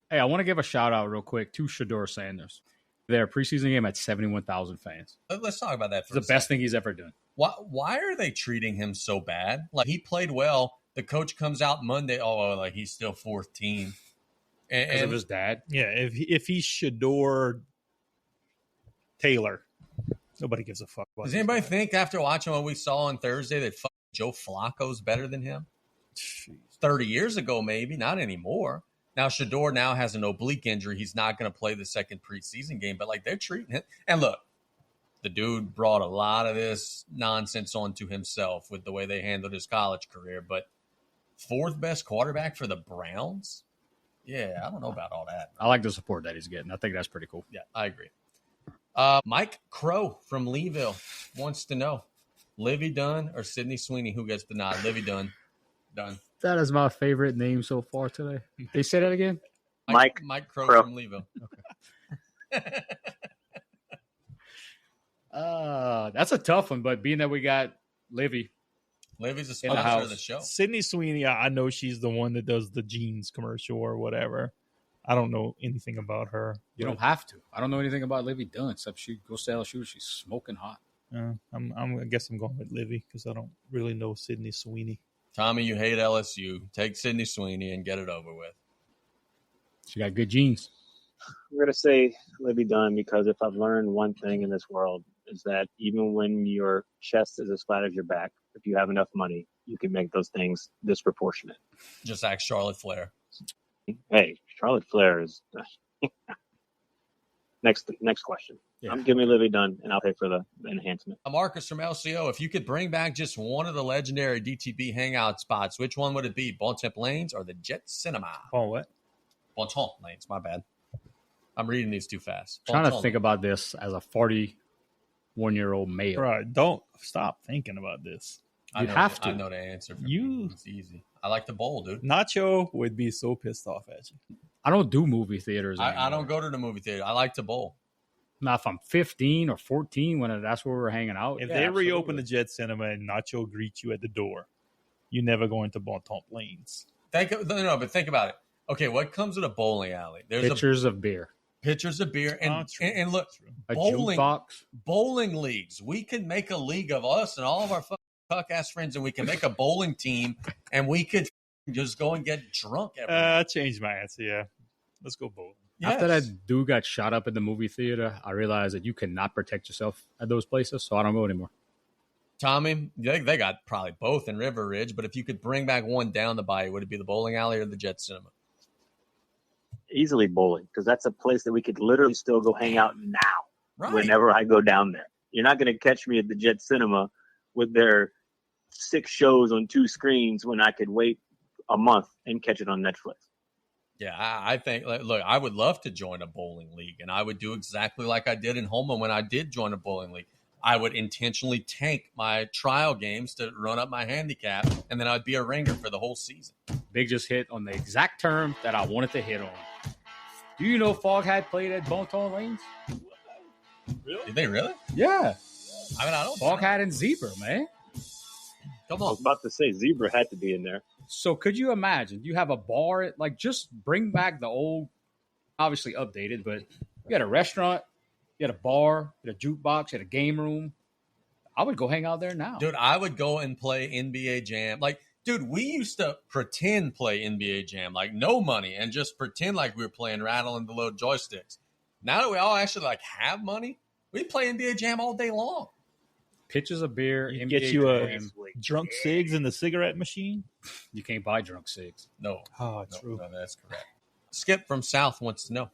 Hey, I want to give a shout out real quick to Shador Sanders. Their preseason game had 71,000 fans. Let's talk about that for It's the best thing he's ever done. Why are they treating him so bad? Like, he played well. The coach comes out Monday. Oh, like he's still fourth team. Because of his dad? Yeah, if he's Shador Taylor, nobody gives a fuck about Does anybody think after watching what we saw on Thursday that Joe Flacco's better than him? Jeez. 30 years ago, maybe. Not anymore. Now, Shador now has an oblique injury. He's not going to play the second preseason game, but like they're treating him. And look, the dude brought a lot of this nonsense onto himself with the way they handled his college career. But fourth best quarterback for the Browns? Yeah, I don't know about all that. I like the support that he's getting. I think that's pretty cool. Yeah, I agree. Mike Crow from Leeville wants to know, Livy Dunn or Sydney Sweeney, who gets the nod? Livy Dunn. Done. That is my favorite name so far today. They say that again? Mike Crow from Leeville. Okay. That's a tough one, but being that we got Livy's a sponsor of the show. Sydney Sweeney, I know she's the one that does the jeans commercial or whatever. I don't know anything about her. You don't have to. I don't know anything about Livy Dunn except she goes to LSU. She's smoking hot. I guess I'm going with Livy because I don't really know Sydney Sweeney. Tommy, you hate LSU. Take Sydney Sweeney and get it over with. She got good genes. I'm going to say Libby Dunn because if I've learned one thing in this world is that even when your chest is as flat as your back, if you have enough money, you can make those things disproportionate. Just ask Charlotte Flair. Hey, Charlotte Flair is next question. Yeah. Give me Libby Dunn, and I'll pay for the enhancement. Marcus from LCO, if you could bring back just one of the legendary DTB hangout spots, which one would it be? Bontemps Lanes or the Jet Cinema? Oh, what? Bontemps Lanes, my bad. I'm reading these too fast. Trying to think about this as a 41-year-old male. Right, don't stop thinking about this. I have to. I know the answer. You. It's easy. I like the bowl, dude. Nacho would be so pissed off at you. I don't do movie theaters anymore. I don't go to the movie theater. I like to bowl. Now, if I'm 15 or 14, when that's where we're hanging out. If they reopen the Jet Cinema and Nacho greets you at the door, you're never going to Bontemps Lanes. But think about it. Okay, what comes with a bowling alley? There's Pictures of beer. Pictures of beer. And look, A jukebox. Bowling leagues. We can make a league of us and all of our fuck-ass friends, and we can make a bowling team, and we could just go and get drunk every night. I changed my answer, yeah. Let's go bowling. Yes. After that dude got shot up in the movie theater, I realized that you cannot protect yourself at those places, so I don't go anymore. Tommy, they got probably both in River Ridge, but if you could bring back one down the bayou, would it be the bowling alley or the Jet Cinema? Easily bowling, because that's a place that we could literally still go hang out now whenever I go down there. You're not going to catch me at the Jet Cinema with their 6 shows on 2 screens when I could wait a month and catch it on Netflix. Yeah, I think, look, I would love to join a bowling league, and I would do exactly like I did in Houma when I did join a bowling league. I would intentionally tank my trial games to run up my handicap, and then I'd be a ringer for the whole season. Big just hit on the exact term that I wanted to hit on. Do you know Foghat played at Bonton Lanes? Really? Did they really? Yeah. I mean, I don't. Foghat and Zebra, man. Come I on. was about to say Zebra had to be in there. So could you imagine? You have a bar, like just bring back the old, obviously updated, but you had a restaurant, you had a bar, you had a jukebox, you had a game room. I would go hang out there now. Dude, I would go and play NBA Jam. Like, dude, we used to pretend play NBA Jam, like no money, and just pretend like we were playing Rattle and the Load joysticks. Now that we all actually like have money, we play NBA Jam all day long. Pitches of beer, You NBA get you a Jam. drunk cigs in the cigarette machine. You can't buy drunk cigs. No. Oh, No, true. no, that's correct. Skip from South wants to know.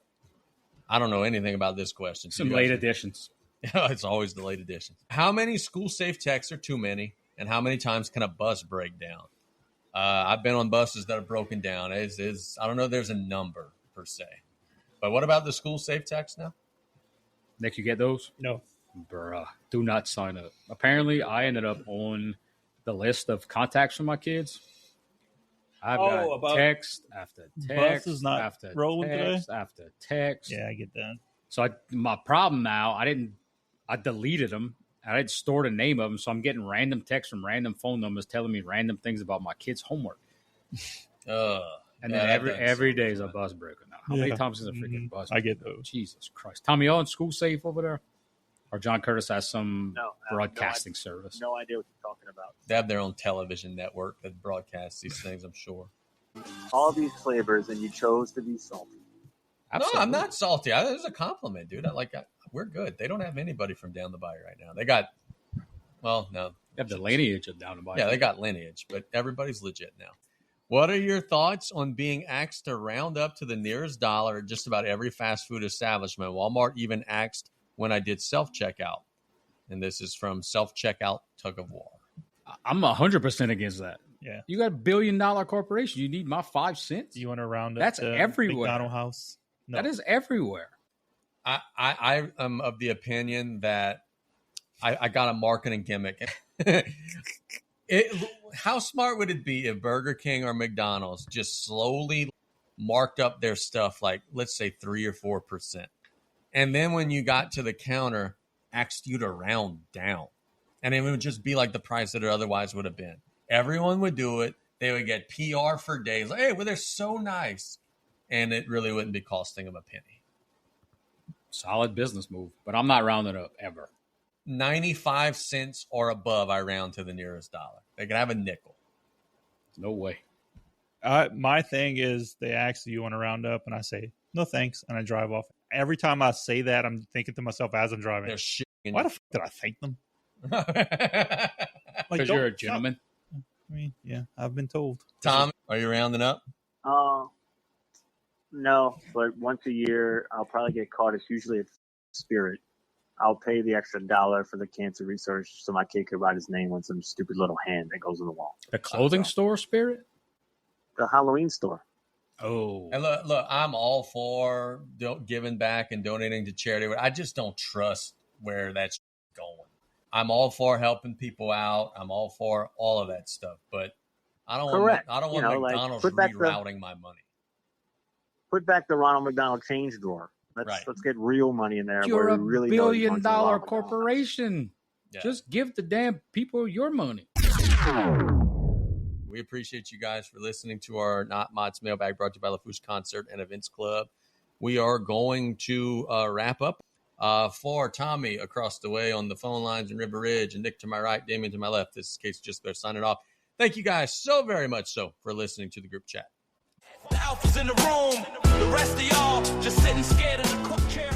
I don't know anything about this question. Some late additions. It's always the late additions. How many school safe texts are too many, and how many times can a bus break down? I've been on buses that have broken down. I don't know if there's a number per se. But what about the school safe text now? Nick, you get those? No. Bruh, do not sign up. Apparently, I ended up on the list of contacts for my kids. I've got about text after text buses not after rolling text today? after text. Yeah, I get that. So my problem now, I deleted them. I didn't store the name of them, so I'm getting random texts from random phone numbers telling me random things about my kids' homework. And then every day is a bus breaker now. How many times is a freaking bus breaker? I get those. Jesus Christ. Tommy, y'all in school safe over there? Or John Curtis has some No, broadcasting service? No idea what you're talking about. They have their own television network that broadcasts these things, I'm sure. All these flavors, and you chose to be salty. Absolutely. No, I'm not salty. It was a compliment, dude. We're good. They don't have anybody from down the bayou right now. They got, no. They have the lineage of down the bayou. Yeah, they got lineage, but everybody's legit now. What are your thoughts on being asked to round up to the nearest dollar at just about every fast food establishment? Walmart even asked when I did self-checkout. And this is from Self-Checkout Tug of War. I'm 100% against that. Yeah. You got $1 billion corporation. You need my 5 cents? Do you want to round up That's to everywhere. McDonald House? No. That is everywhere. I am of the opinion that I got a marketing gimmick. How smart would it be if Burger King or McDonald's just slowly marked up their stuff, like let's say 3 or 4%, and then when you got to the counter, asked you to round down, and it would just be like the price that it otherwise would have been. Everyone would do it. They would get PR for days. Like, hey, well, they're so nice, and it really wouldn't be costing them a penny. Solid business move, but I'm not rounding up ever. 95 cents or above, I round to the nearest dollar. They can have a nickel. No way. My thing is they ask, do you want to round up? And I say, no, thanks. And I drive off. Every time I say that, I'm thinking to myself as I'm driving, They're shit. why the fuck did I thank them? Because you're a gentleman. I mean, yeah, I've been told. Tom, are you rounding up? No, but once a year, I'll probably get caught. It's usually at Spirit. I'll pay the extra $1 for the cancer research so my kid could write his name on some stupid little hand that goes on the wall. The clothing store, Spirit? The Halloween store. Oh. And look, I'm all for giving back and donating to charity. I just don't trust where that's going. I'm all for helping people out. I'm all for all of that stuff, but I don't want McDonald's rerouting my money. Put back the Ronald McDonald change drawer. Let's get real money in there. You're where a we really $1 billion know corporation. Yeah. Just give the damn people your money. We appreciate you guys for listening to our Not Mott's Mailbag, brought to you by LaFouche Concert and Events Club. We are going to wrap up. For Tommy across the way on the phone lines in River Ridge, and Nick to my right, Damien to my left, this is Case Just Bear signing off. Thank you guys so very much for listening to the group chat. The alpha's in the room, the rest of y'all just sitting scared in the cook chair.